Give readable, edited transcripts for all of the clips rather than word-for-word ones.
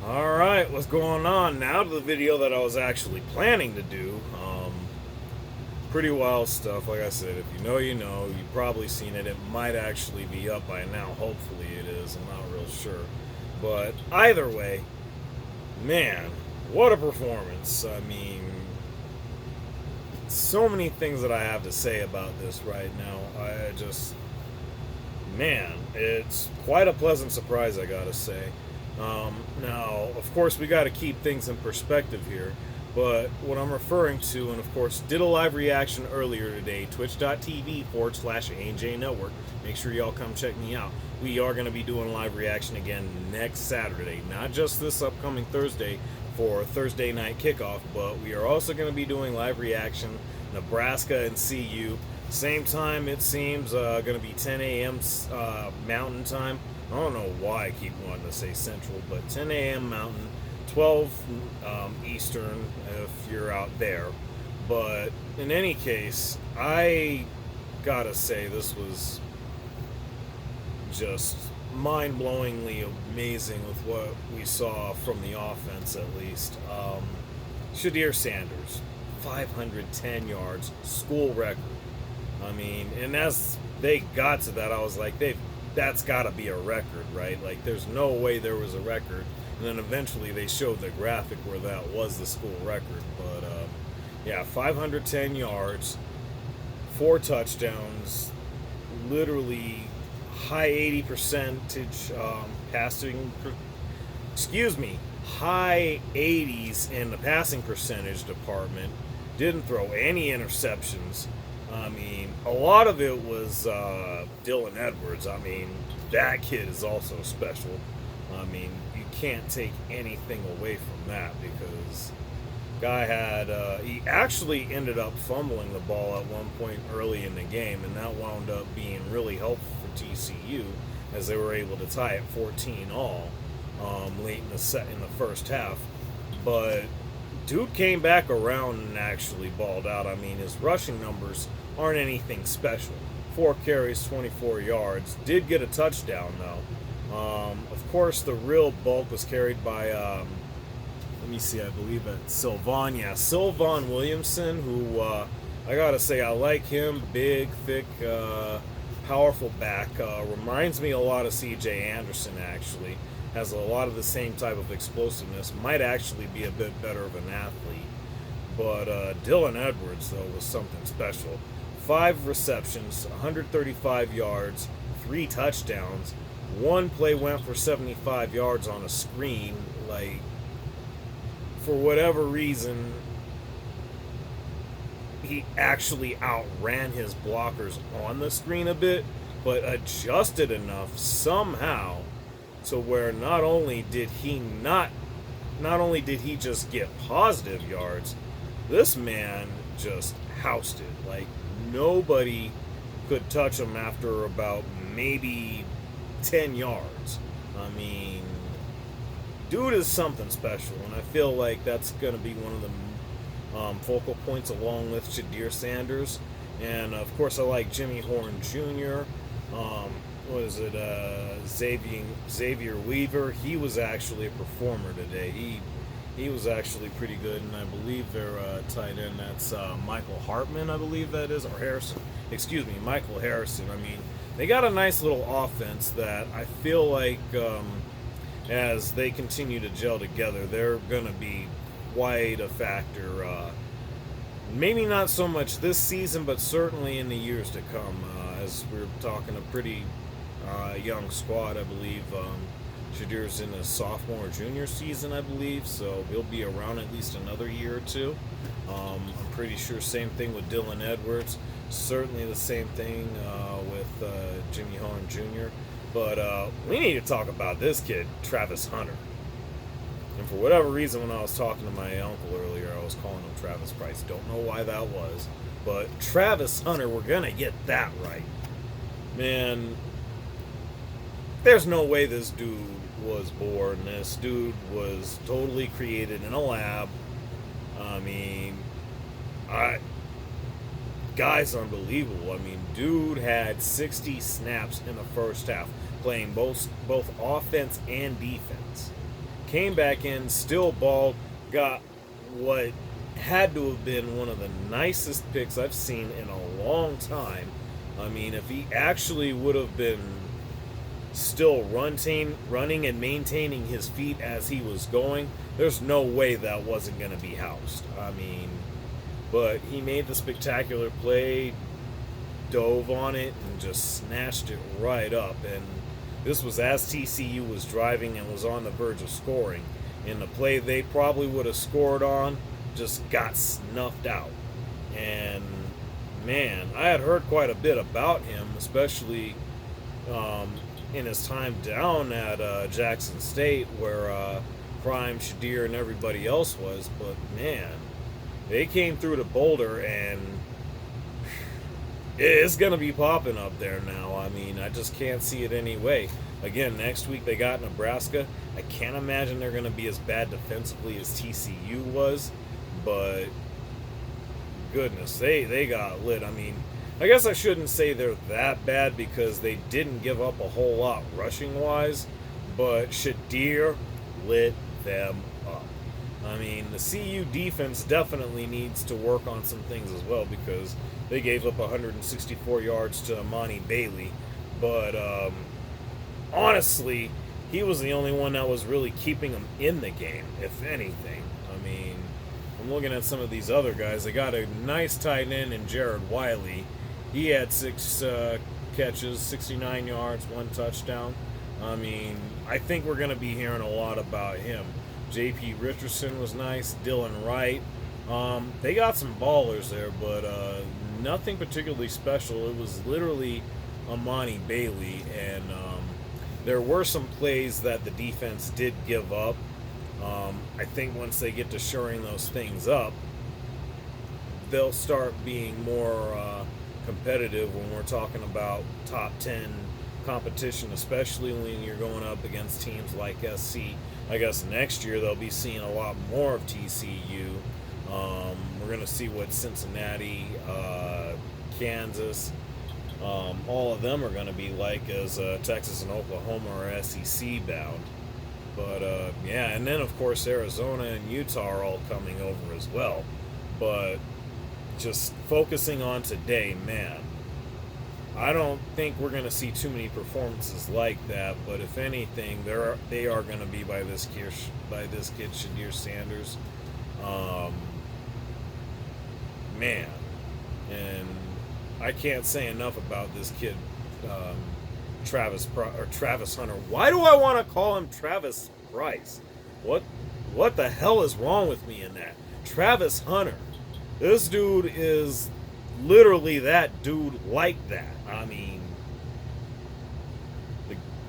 Alright, what's going on? Now to the video that I was actually planning to do. Pretty wild stuff. Like I said, if you know, you know. You've probably seen it. It might actually be up by now. Hopefully it is. I'm not real sure. But either way, man, what a performance. I mean, so many things that I have to say about this right now. Man, it's quite a pleasant surprise, I gotta say. Now, of course, we got to keep things in perspective here. But what I'm referring to, and of course, did a live reaction earlier today, twitch.tv/ANJ Network. Make sure y'all come check me out. We are going to be doing a live reaction again next Saturday, not just this upcoming Thursday for Thursday night kickoff, but we are also going to be doing live reaction Nebraska and CU. Same time, it seems, going to be 10 a.m. Mountain Time. I don't know why I keep wanting to say Central, but 10 a.m. Mountain, 12 Eastern if you're out there. But in any case, I gotta say this was just mind-blowingly amazing with what we saw from the offense, at least. Shedeur Sanders, 510 yards, school record. I mean, and as they got to that, I was like, that's got to be a record, right? Like, there's no way there was a record. And then eventually they showed the graphic where that was the school record. But, yeah, 510 yards, 4 touchdowns, literally high 80 percentage passing, high 80s in the passing percentage department. Didn't throw any interceptions. I mean, a lot of it was Dylan Edwards. I mean, that kid is also special. I mean, you can't take anything away from that because guy had he actually ended up fumbling the ball at one point early in the game, and that wound up being really helpful for TCU as they were able to tie it 14 all late in the first half. But dude came back around and actually balled out. I mean, his rushing numbers aren't anything special. 4 carries, 24 yards. Did get a touchdown, though. Of course, the real bulk was carried by, let me see, I believe it's Sylvan. Yeah, Sylvan Williamson, who, I gotta say, I like him. Big, thick, powerful back. Reminds me a lot of CJ Anderson, actually. Has a lot of the same type of explosiveness. Might actually be a bit better of an athlete. But Dylan Edwards, though, was something special. 5 receptions, 135 yards, 3 touchdowns. One play went for 75 yards on a screen. Like, for whatever reason, he actually outran his blockers on the screen a bit, but adjusted enough somehow to where not only did he just get positive yards, this man just housed it. Like, nobody could touch him after about maybe 10 yards. I mean, dude is something special, and I feel like that's going to be one of the focal points along with Shedeur Sanders. And, of course, I like Jimmy Horn Jr., Xavier Weaver. He was actually a performer today. He was actually pretty good, and I believe their tight end, that's Michael Hartman, I believe that is, or Harrison. Excuse me, Michael Harrison. I mean, they got a nice little offense that I feel like as they continue to gel together, they're going to be quite a factor. Maybe not so much this season, but certainly in the years to come, as we're talking a pretty young squad, I believe. Shedeur's in his sophomore or junior season, I believe, so he'll be around at least another year or two. I'm pretty sure same thing with Dylan Edwards. Certainly the same thing with Jimmy Horn Jr. But we need to talk about this kid, Travis Hunter. And for whatever reason, when I was talking to my uncle earlier, I was calling him Travis Price. Don't know why that was. But Travis Hunter, we're going to get that right. Man, there's no way this dude was born. This dude was totally created in a lab. I mean, guy's unbelievable. I mean, dude had 60 snaps in the first half, playing both offense and defense. came back in, still balled, got what had to have been one of the nicest picks I've seen in a long time. I mean, if he actually would have been still running and maintaining his feet as he was going, there's no way that wasn't going to be housed. I mean, but he made the spectacular play, dove on it, and just snatched it right up. And this was as TCU was driving and was on the verge of scoring. In the play they probably would have scored on, just got snuffed out. And man, I had heard quite a bit about him, especially in his time down at Jackson State, where Prime, Shadir, and everybody else was. But man, they came through to Boulder, and it's going to be popping up there now. I mean, I just can't see it any way. Again, next week they got Nebraska. I can't imagine they're going to be as bad defensively as TCU was, but goodness, they got lit. I mean, I guess I shouldn't say they're that bad because they didn't give up a whole lot rushing-wise, but Shadir lit them up. I mean, the CU defense definitely needs to work on some things as well because they gave up 164 yards to Amani Bailey, but honestly, he was the only one that was really keeping them in the game, if anything. I mean, I'm looking at some of these other guys. They got a nice tight end in Jared Wiley. He had 6 catches, 69 yards, 1 touchdown. I mean, I think we're going to be hearing a lot about him. J.P. Richardson was nice. Dylan Wright. They got some ballers there, but nothing particularly special. It was literally Amani Bailey, and there were some plays that the defense did give up. I think once they get to shoring those things up, they'll start being more competitive when we're talking about top 10 competition, especially when you're going up against teams like SC. I guess next year they'll be seeing a lot more of TCU. We're going to see what Cincinnati, Kansas, all of them are going to be like as Texas and Oklahoma are SEC bound. But yeah, and then of course Arizona and Utah are all coming over as well. But just focusing on today, man, I don't think we're going to see too many performances like that. But if anything, they are going to be by this kid Shadir Sanders. Man, and I can't say enough about this kid, Travis Hunter. Why do I want to call him Travis Price? What the hell is wrong with me in that? Travis Hunter. This dude is literally that dude like that. I mean,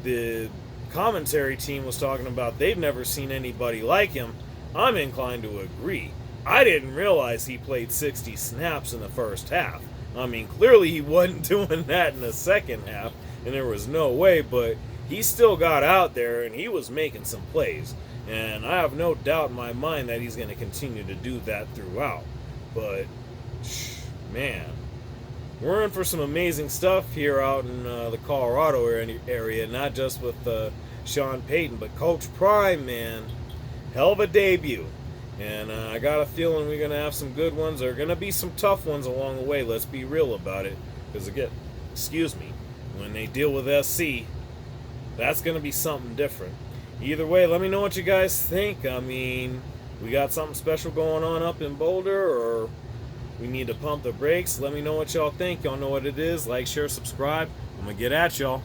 the commentary team was talking about they've never seen anybody like him. I'm inclined to agree. I didn't realize he played 60 snaps in the first half. I mean, clearly he wasn't doing that in the second half, and there was no way, but he still got out there and he was making some plays. And I have no doubt in my mind that he's going to continue to do that throughout. But, man, we're in for some amazing stuff here out in the Colorado area, not just with Sean Payton, but Coach Prime, man. Hell of a debut. And I got a feeling we're going to have some good ones. There are going to be some tough ones along the way. Let's be real about it. Because, again, when they deal with SC, that's going to be something different. Either way, let me know what you guys think. I mean, we got something special going on up in Boulder, or we need to pump the brakes. Let me know what y'all think. Y'all know what it is. Like, share, subscribe. I'm going to get at y'all.